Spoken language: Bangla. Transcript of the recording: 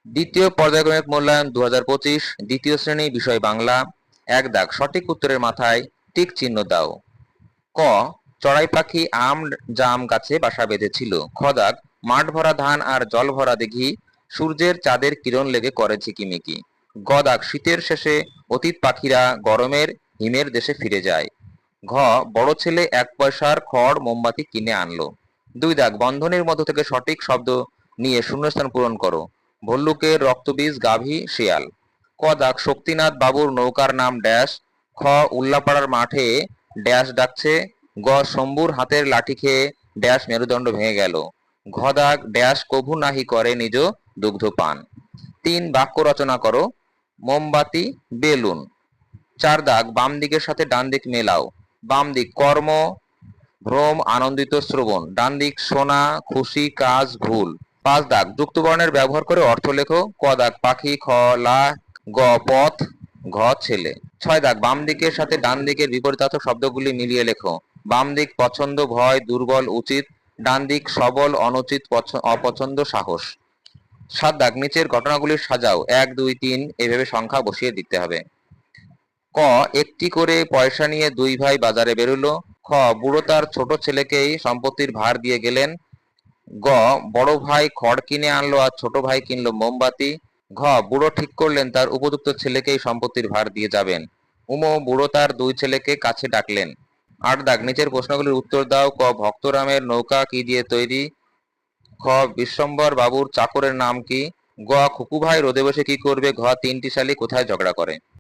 দ্বিতীয় পর্যায়ক্রমিক মূল্যায়ন 2025, দ্বিতীয় শ্রেণী, বিষয় বাংলা। 1 দাগ, সঠিক উত্তরের মাথায় টিক চিহ্ন দাও। ক, চড়াই পাখি আম জাম গাছে বাসা বেঁধেছিল। খ দাগ, মাঠ ভরা ধান আর জল ভরা দিঘি, সূর্যের চাঁদের কিরণ লেগে করে ঝিকিমিকি। গ দাগ, শীতের শেষে অতীত পাখিরা গরমের হিমের দেশে ফিরে যায়। ঘ, বড় ছেলে 1 পয়সার খড় মোমবাতি কিনে আনলো। 2 দাগ, বন্ধনীর মধ্য থেকে সঠিক শব্দ নিয়ে শূন্যস্থান পূরণ করো। ভল্লুকের রক্তবীজ, গাভী, শিয়াল। ক দাগ, শক্তিনাথ বাবুর নৌকার নাম ড্যাশ। খ, উল্লাপাড়ার মাঠে ড্যাশ ডাকছে। গ, শম্ভুর হাতের লাঠি খেয়ে ড্যাশ মেরুদণ্ড ভেঙে গেল। ঘ দাগ, ড্যাশ কভু নাহি করে নিজ দুগ্ধ পান। 3, বাক্য রচনা করো। মোমবাতি, বেলুন। 4 দাগ, বাম দিকের সাথে ডান দিক মেলাও। বাম দিক কর্ম, ভ্রম, আনন্দিত, শ্রবণ। ডান দিক শোনা, খুশি, কাজ, ভুল। 5 দাগ, যুক্ত বর্ণের ব্যবহার করে অর্থ লেখো। ক দাগ, পাখি। খ, লা। গ, পথ। ঘ, ছেলে। 6 দাগ, বাম দিকের সাথে ডান দিকের বিপরীতার্থক শব্দগুলি মিলিয়ে লেখো। বাম দিক পছন্দ, ভয়, দুর্বল, উচিত। ডান দিক সবল, অনুচিত, অপছন্দ, সাহস। 7 দাগ, নিচের ঘটনাগুলি সাজাও। 1, 2, 3 এইভাবে সংখ্যা বসিয়ে দিতে হবে। ক, একটি করে পয়সা নিয়ে 2 ভাই বাজারে বেরোলো। খ, বুড়ো তার ছোট ছেলেকেই সম্পত্তির ভার দিয়ে গেলেন। গ, বড় ভাই খড় কিনে আনলো আর ছোট ভাই কিনলো মোমবাতি। ঘ, বুড়ো ঠিক করলেন তার উপযুক্ত ছেলেকেই সম্পত্তির ভার দিয়ে যাবেন। বুড়ো তার 2 ছেলেকে কাছে ডাকলেন। 8 দাগ, নিচের প্রশ্নগুলির উত্তর দাও। ক, ভক্তরামের নৌকা কি দিয়ে তৈরি? খ, বিশ্বম্বর বাবুর চাকরের নাম কি? গ, খুকু ভাই রোদে বসে কি করবে? ঘ, 3টি শালিক কোথায় ঝগড়া করে?